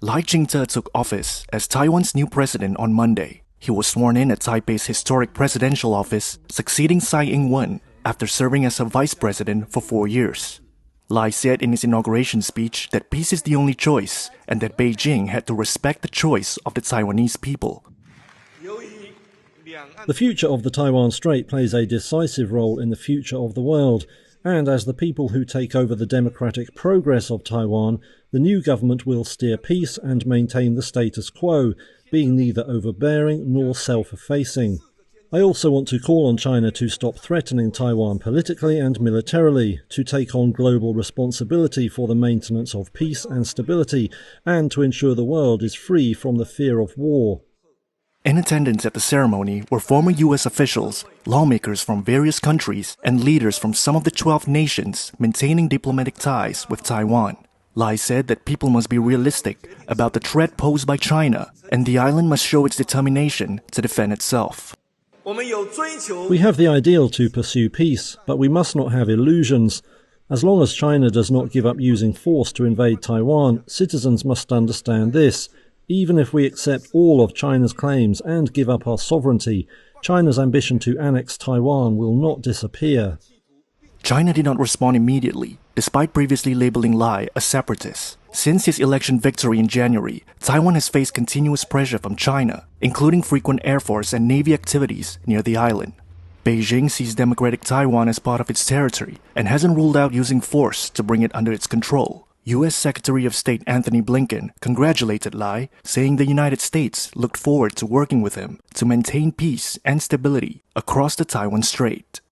Lai Ching-te took office as Taiwan's new president on Monday. He was sworn in at Taipei's historic presidential office, succeeding Tsai Ing-wen after serving as a vice president for 4 years. Lai said in his inauguration speech that peace is the only choice and that Beijing had to respect the choice of the Taiwanese people. The future of the Taiwan Strait plays a decisive role in the future of the world, and as the people who take over the democratic progress of Taiwan, the new government will steer peace and maintain the status quo, being neither overbearing nor self-effacing. I also want to call on China to stop threatening Taiwan politically and militarily, to take on global responsibility for the maintenance of peace and stability, and to ensure the world is free from the fear of war. In attendance at the ceremony were former U.S. officials, lawmakers from various countries, and leaders from some of the 12 nations maintaining diplomatic ties with Taiwan. Lai said that people must be realistic about the threat posed by China, and the island must show its determination to defend itself. We have the ideal to pursue peace, but we must not have illusions. As long as China does not give up using force to invade Taiwan, citizens must understand this. Even if we accept all of China's claims and give up our sovereignty, China's ambition to annex Taiwan will not disappear. China did not respond immediately, despite previously labeling Lai a separatist. Since his election victory in January, Taiwan has faced continuous pressure from China, including frequent Air Force and Navy activities near the island. Beijing sees democratic Taiwan as part of its territory and hasn't ruled out using force to bring it under its control. U.S. Secretary of State Antony Blinken congratulated Lai, saying the United States looked forward to working with him to maintain peace and stability across the Taiwan Strait.